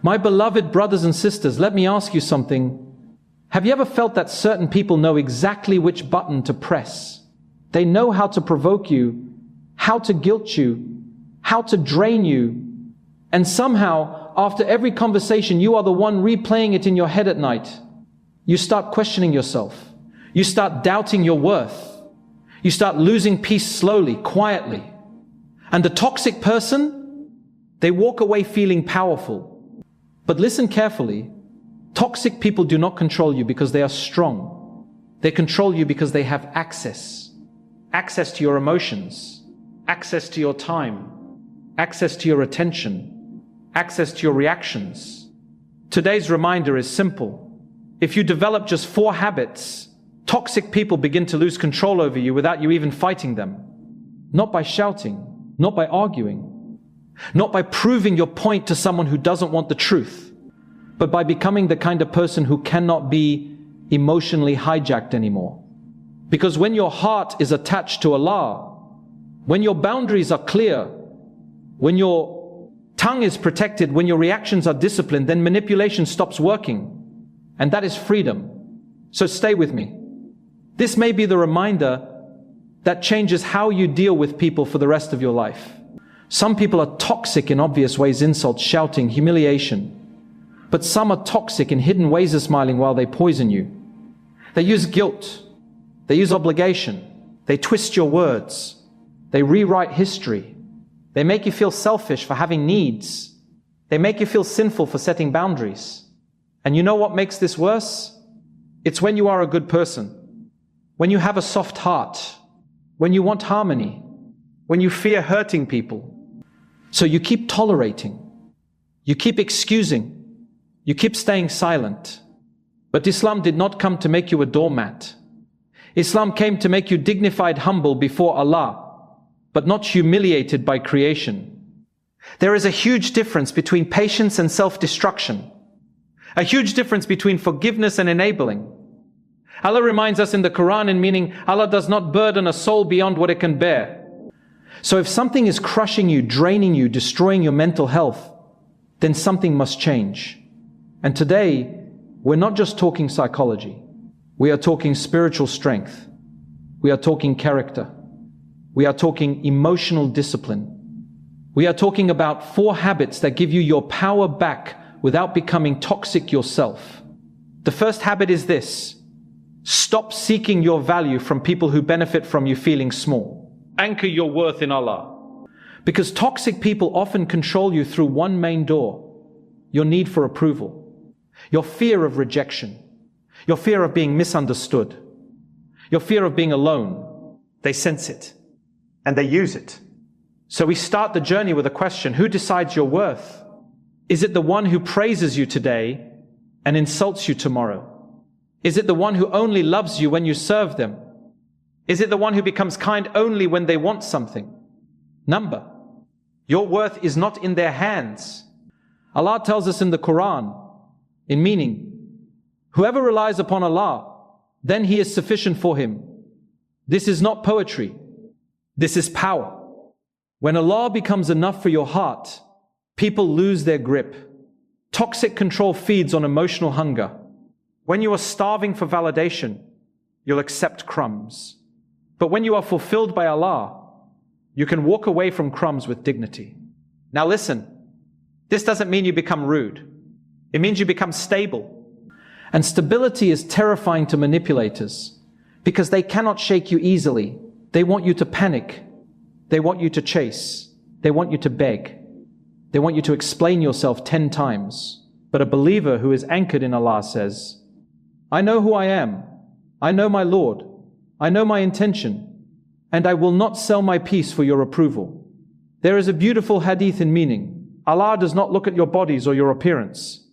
My beloved brothers and sisters, let me ask you something. Have you ever felt that certain people know exactly which button to press? They know how to provoke you, how to guilt you, how to drain you, and somehow, after every conversation, you are the one replaying it in your head at night. You start questioning yourself. You start doubting your worth. You start losing peace slowly, quietly. And the toxic person, they walk away feeling powerful. But listen carefully. Toxic people do not control you because they are strong. They control you because they have access. Access to your emotions, access to your time, access to your attention, access to your reactions. Today's reminder is simple. If you develop just 4 habits, toxic people begin to lose control over you without you even fighting them. Not by shouting, not by arguing, not by proving your point to someone who doesn't want the truth, but by becoming the kind of person who cannot be emotionally hijacked anymore. Because when your heart is attached to Allah, when your boundaries are clear, when your tongue is protected, when your reactions are disciplined, then manipulation stops working. And that is freedom. So stay with me. This may be the reminder that changes how you deal with people for the rest of your life. Some people are toxic in obvious ways, insults, shouting, humiliation. But some are toxic in hidden ways of smiling while they poison you. They use guilt. They use obligation. They twist your words. They rewrite history. They make you feel selfish for having needs. They make you feel sinful for setting boundaries. And you know what makes this worse? It's when you are a good person, when you have a soft heart, when you want harmony, when you fear hurting people. So you keep tolerating, you keep excusing, you keep staying silent. But Islam did not come to make you a doormat. Islam came to make you dignified, humble before Allah, but not humiliated by creation. There is a huge difference between patience and self-destruction. A huge difference between forgiveness and enabling. Allah reminds us in the Quran in meaning, Allah does not burden a soul beyond what it can bear. So if something is crushing you, draining you, destroying your mental health, then something must change. And today, we're not just talking psychology. We are talking spiritual strength. We are talking character. We are talking emotional discipline. We are talking about 4 habits that give you your power back without becoming toxic yourself. The first habit is this: stop seeking your value from people who benefit from you feeling small. Anchor your worth in Allah. Because toxic people often control you through one main door: your need for approval, your fear of rejection, your fear of being misunderstood, your fear of being alone. They sense it and they use it. So we start the journey with a question: who decides your worth? Is it the one who praises you today and insults you tomorrow? Is it the one who only loves you when you serve them? Is it the one who becomes kind only when they want something? Number. Your worth is not in their hands. Allah tells us in the Quran, in meaning, whoever relies upon Allah, then He is sufficient for him. This is not poetry. This is power. When Allah becomes enough for your heart, people lose their grip. Toxic control feeds on emotional hunger. When you are starving for validation, you'll accept crumbs. But when you are fulfilled by Allah, you can walk away from crumbs with dignity. Now listen, this doesn't mean you become rude. It means you become stable. And stability is terrifying to manipulators because they cannot shake you easily. They want you to panic. They want you to chase. They want you to beg. They want you to explain yourself 10 times. But a believer who is anchored in Allah says, I know who I am. I know my Lord. I know my intention. And I will not sell my peace for your approval. There is a beautiful hadith in meaning. Allah does not look at your bodies or your appearance,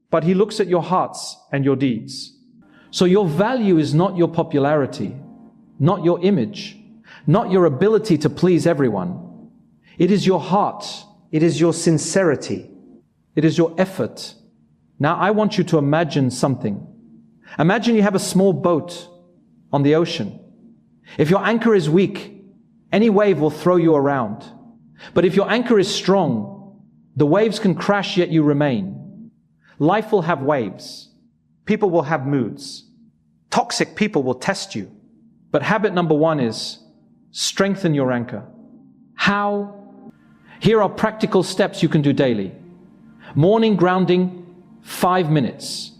but He looks at your hearts and your deeds. So your value is not your popularity, not your image, not your ability to please everyone. It is your heart. It is your sincerity. It is your effort. Now I want you to imagine something. Imagine you have a small boat on the ocean. If your anchor is weak, any wave will throw you around. But if your anchor is strong, the waves can crash yet you remain. Life will have waves. People will have moods. Toxic people will test you. But habit number 1 is strengthen your anchor. How? Here are practical steps you can do daily. Morning grounding, 5 minutes.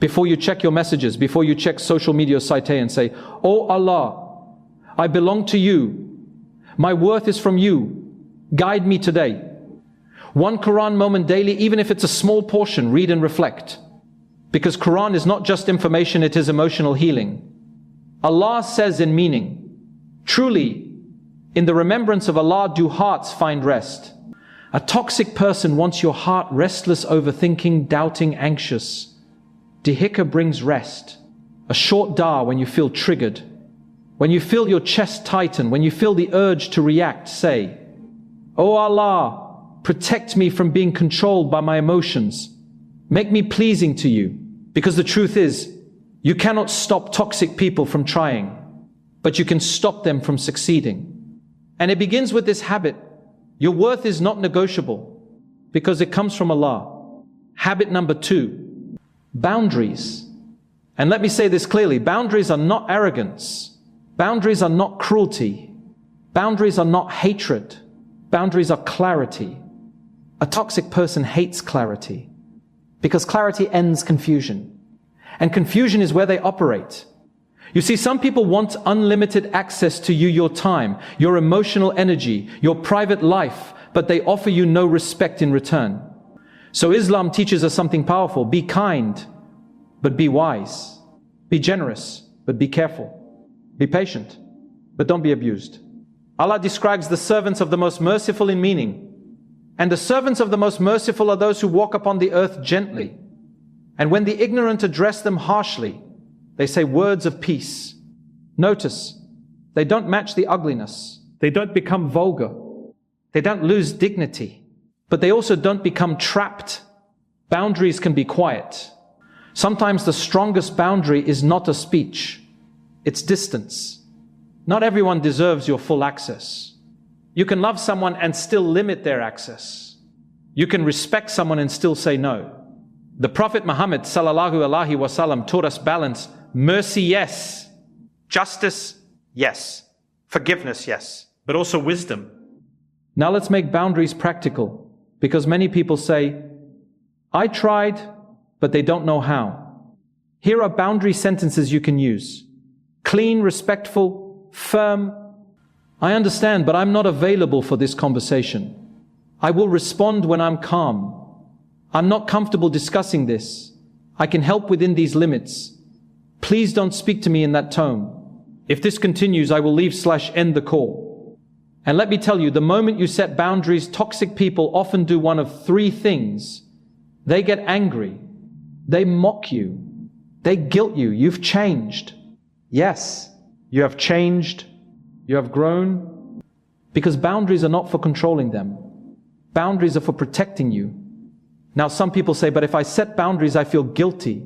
Before you check your messages, before you check social media site and say, "Oh Allah, I belong to you. My worth is from you. Guide me today." 1 Quran moment daily, even if it's a small portion, read and reflect. Because Quran is not just information, it is emotional healing. Allah says in meaning, truly, in the remembrance of Allah do hearts find rest. A toxic person wants your heart restless, overthinking, doubting, anxious. Dihika brings rest. A short dua when you feel triggered. When you feel your chest tighten, when you feel the urge to react, say, "Oh Allah, protect me from being controlled by my emotions. Make me pleasing to you." Because the truth is, you cannot stop toxic people from trying, but you can stop them from succeeding. And it begins with this habit. Your worth is not negotiable because it comes from Allah. Habit number 2, boundaries. And let me say this clearly, boundaries are not arrogance. Boundaries are not cruelty. Boundaries are not hatred. Boundaries are clarity. A toxic person hates clarity because clarity ends confusion. And confusion is where they operate. You see, some people want unlimited access to you, your time, your emotional energy, your private life, but they offer you no respect in return. So Islam teaches us something powerful. Be kind, but be wise. Be generous, but be careful. Be patient, but don't be abused. Allah describes the servants of the most merciful in meaning. And the servants of the most merciful are those who walk upon the earth gently. And when the ignorant address them harshly, they say words of peace. Notice, they don't match the ugliness. They don't become vulgar. They don't lose dignity. But they also don't become trapped. Boundaries can be quiet. Sometimes the strongest boundary is not a speech. It's distance. Not everyone deserves your full access. You can love someone and still limit their access. You can respect someone and still say no. The Prophet Muhammad sallallahu alaihi wasallam taught us balance. Mercy, yes. Justice, yes. Forgiveness, yes. But also wisdom. Now let's make boundaries practical, because many people say, "I tried, but they don't know how." Here are boundary sentences you can use. Clean, respectful, firm. "I understand, but I'm not available for this conversation. I will respond when I'm calm. I'm not comfortable discussing this. I can help within these limits. Please don't speak to me in that tone. If this continues, I will leave/end the call." And let me tell you, the moment you set boundaries, toxic people often do one of 3 things. They get angry. They mock you. They guilt you. You've changed. Yes, you have changed. You have grown. Because boundaries are not for controlling them. Boundaries are for protecting you. Now some people say, "But if I set boundaries, I feel guilty."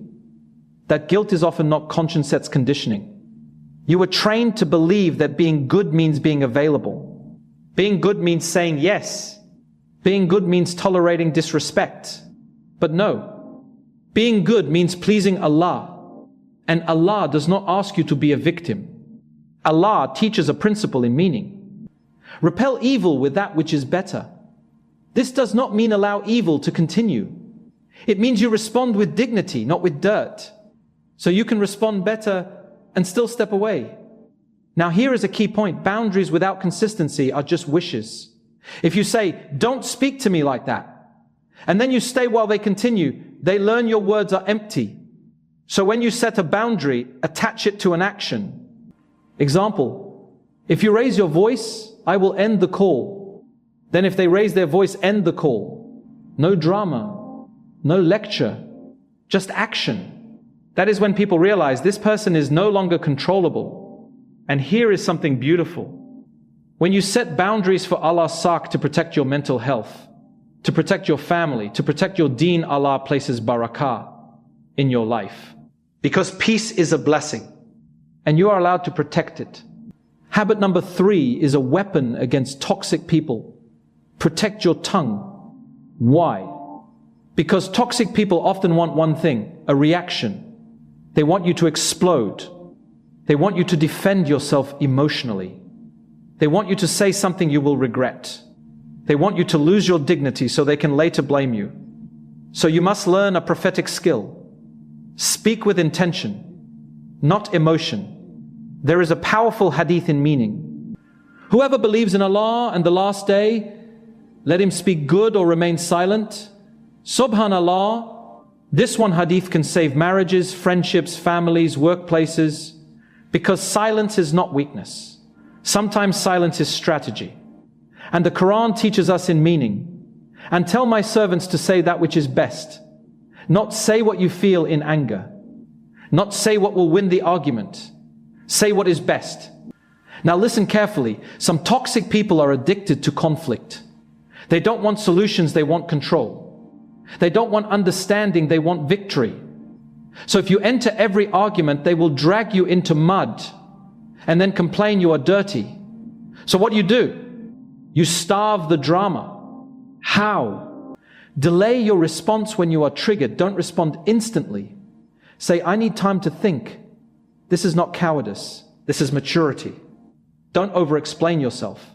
That guilt is often not conscience, that's conditioning. You were trained to believe that being good means being available. Being good means saying yes. Being good means tolerating disrespect. But no, being good means pleasing Allah. And Allah does not ask you to be a victim. Allah teaches a principle in meaning. Repel evil with that which is better. This does not mean allow evil to continue. It means you respond with dignity, not with dirt. So you can respond better and still step away. Now here is a key point. Boundaries without consistency are just wishes. If you say, "Don't speak to me like that," and then you stay while they continue, they learn your words are empty. So when you set a boundary, attach it to an action. Example, if you raise your voice, I will end the call. Then if they raise their voice, end the call. No drama, no lecture, just action. That is when people realize this person is no longer controllable. And here is something beautiful. When you set boundaries for Allah's sake to protect your mental health, to protect your family, to protect your deen, Allah places barakah in your life. Because peace is a blessing, and you are allowed to protect it. Habit number 3 is a weapon against toxic people. Protect your tongue. Why? Because toxic people often want one thing, a reaction. They want you to explode. They want you to defend yourself emotionally. They want you to say something you will regret. They want you to lose your dignity so they can later blame you. So you must learn a prophetic skill. Speak with intention, not emotion. There is a powerful hadith in meaning. Whoever believes in Allah and the last day, let him speak good or remain silent. Subhanallah, this one hadith can save marriages, friendships, families, workplaces, because silence is not weakness. Sometimes silence is strategy. And the Quran teaches us in meaning. And tell my servants to say that which is best. Not say what you feel in anger. Not say what will win the argument. Say what is best. Now listen carefully. Some toxic people are addicted to conflict. They don't want solutions, they want control. They don't want understanding, they want victory. So if you enter every argument, they will drag you into mud and then complain you are dirty. So what do? You starve the drama. How? Delay your response when you are triggered. Don't respond instantly. Say, I need time to think. This is not cowardice. This is maturity. Don't over-explain yourself.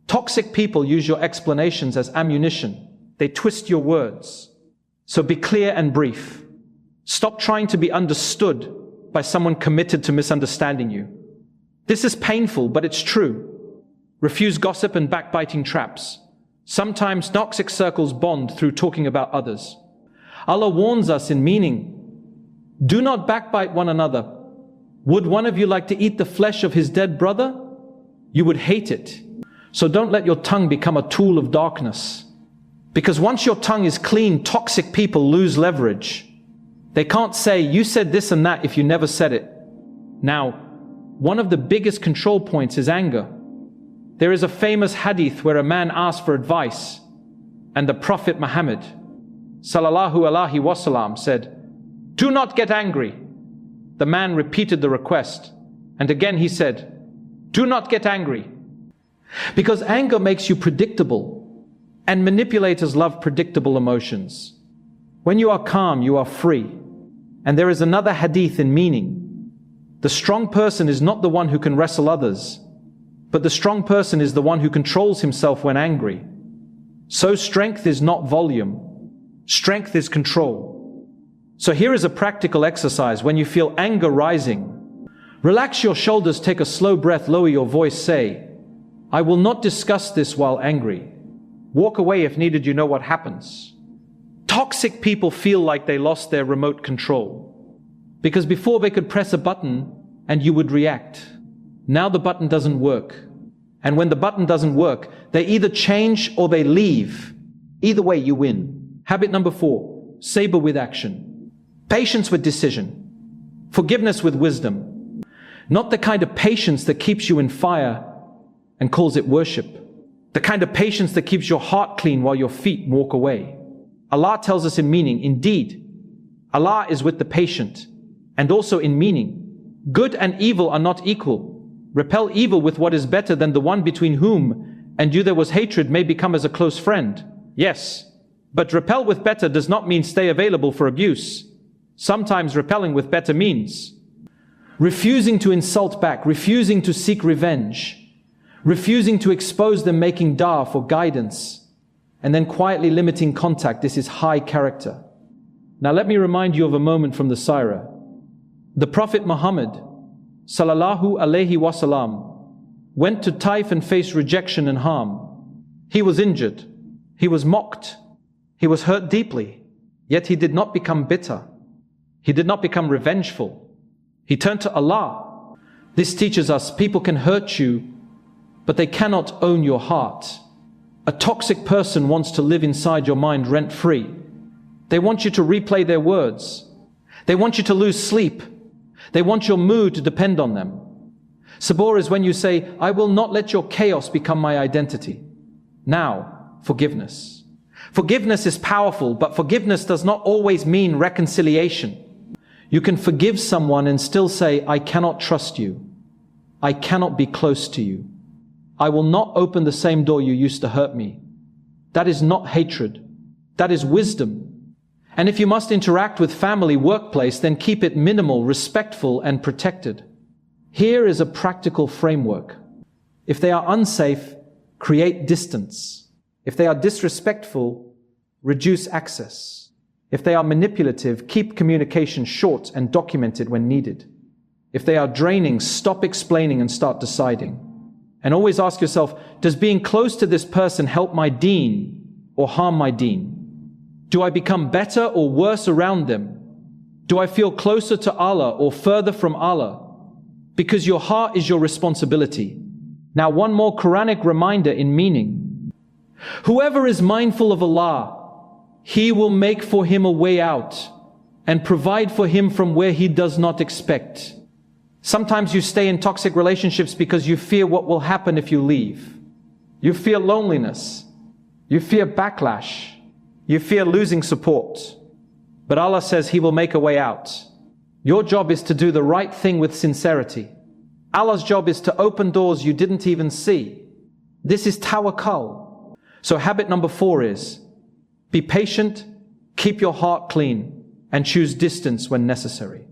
Toxic people use your explanations as ammunition. They twist your words. So be clear and brief. Stop trying to be understood by someone committed to misunderstanding you. This is painful, but it's true. Refuse gossip and backbiting traps. Sometimes toxic circles bond through talking about others. Allah warns us in meaning, do not backbite one another. Would one of you like to eat the flesh of his dead brother? You would hate it. So don't let your tongue become a tool of darkness. Because once your tongue is clean, toxic people lose leverage. They can't say, you said this and that if you never said it. Now, one of the biggest control points is anger. There is a famous hadith where a man asked for advice, and the Prophet Muhammad sallallahu alaihi wasallam said, do not get angry. The man repeated the request, and again he said, do not get angry. Because anger makes you predictable, and manipulators love predictable emotions. When you are calm, you are free. And there is another hadith in meaning. The strong person is not the one who can wrestle others, but the strong person is the one who controls himself when angry. So strength is not volume. Strength is control. So here is a practical exercise. When you feel anger rising, relax your shoulders, take a slow breath, lower your voice, say, I will not discuss this while angry. Walk away if needed, you know what happens. Toxic people feel like they lost their remote control. Because before they could press a button and you would react. Now the button doesn't work. And when the button doesn't work, they either change or they leave. Either way, you win. Habit number 4, saber with action. Patience with decision. Forgiveness with wisdom. Not the kind of patience that keeps you in fire and calls it worship. The kind of patience that keeps your heart clean while your feet walk away. Allah tells us in meaning, indeed, Allah is with the patient. And also in meaning, good and evil are not equal. Repel evil with what is better than the one between whom and you there was hatred may become as a close friend. Yes, but repel with better does not mean stay available for abuse. Sometimes repelling with better means refusing to insult back, refusing to seek revenge, refusing to expose them, making dua for guidance, and then quietly limiting contact. This is high character. Now let me remind you of a moment from the Sirah. The Prophet Muhammad sallallahu alaihi wasallam went to Taif and faced rejection and harm. He was injured. He was mocked. He was hurt deeply. Yet he did not become bitter. He did not become revengeful. He turned to Allah. This teaches us people can hurt you, but they cannot own your heart. A toxic person wants to live inside your mind rent-free. They want you to replay their words. They want you to lose sleep. They want your mood to depend on them. Sabor is when you say, I will not let your chaos become my identity. Now, forgiveness. Forgiveness is powerful, but forgiveness does not always mean reconciliation. You can forgive someone and still say, I cannot trust you. I cannot be close to you. I will not open the same door you used to hurt me. That is not hatred. That is wisdom. And if you must interact with family, workplace, then keep it minimal, respectful, and protected. Here is a practical framework. If they are unsafe, create distance. If they are disrespectful, reduce access. If they are manipulative, keep communication short and documented when needed. If they are draining, stop explaining and start deciding. And always ask yourself, does being close to this person help my deen or harm my deen? Do I become better or worse around them? Do I feel closer to Allah or further from Allah? Because your heart is your responsibility. Now, one more Quranic reminder in meaning. Whoever is mindful of Allah, He will make for him a way out and provide for him from where he does not expect. Sometimes you stay in toxic relationships because you fear what will happen if you leave. You fear loneliness. You fear backlash. You fear losing support. But Allah says He will make a way out. Your job is to do the right thing with sincerity. Allah's job is to open doors you didn't even see. This is tawakkul. So habit number 4 is, be patient, keep your heart clean, and choose distance when necessary.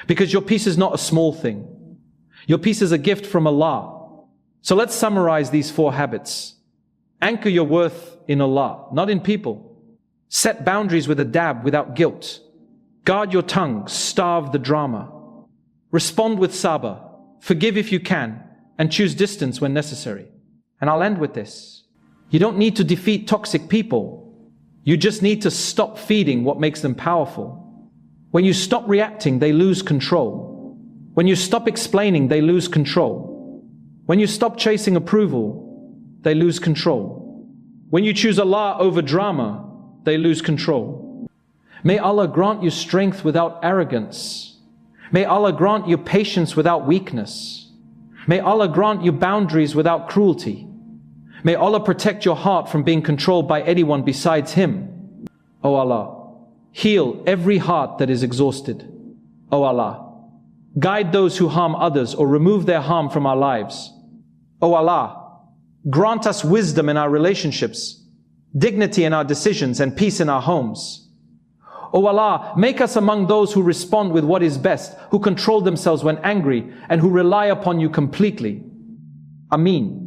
Because your peace is not a small thing. Your peace is a gift from Allah. So let's summarize these 4 habits. Anchor your worth in Allah, not in people. Set boundaries with adab, without guilt. Guard your tongue, starve the drama. Respond with sabr, forgive if you can, and choose distance when necessary. And I'll end with this. You don't need to defeat toxic people. You just need to stop feeding what makes them powerful. When you stop reacting, they lose control. When you stop explaining, they lose control. When you stop chasing approval, they lose control. When you choose Allah over drama, they lose control. May Allah grant you strength without arrogance. May Allah grant you patience without weakness. May Allah grant you boundaries without cruelty. May Allah protect your heart from being controlled by anyone besides Him. O Allah, heal every heart that is exhausted. O Allah, guide those who harm others or remove their harm from our lives. O Allah, grant us wisdom in our relationships, dignity in our decisions, and peace in our homes. O Allah, make us among those who respond with what is best, who control themselves when angry, and who rely upon You completely. Ameen.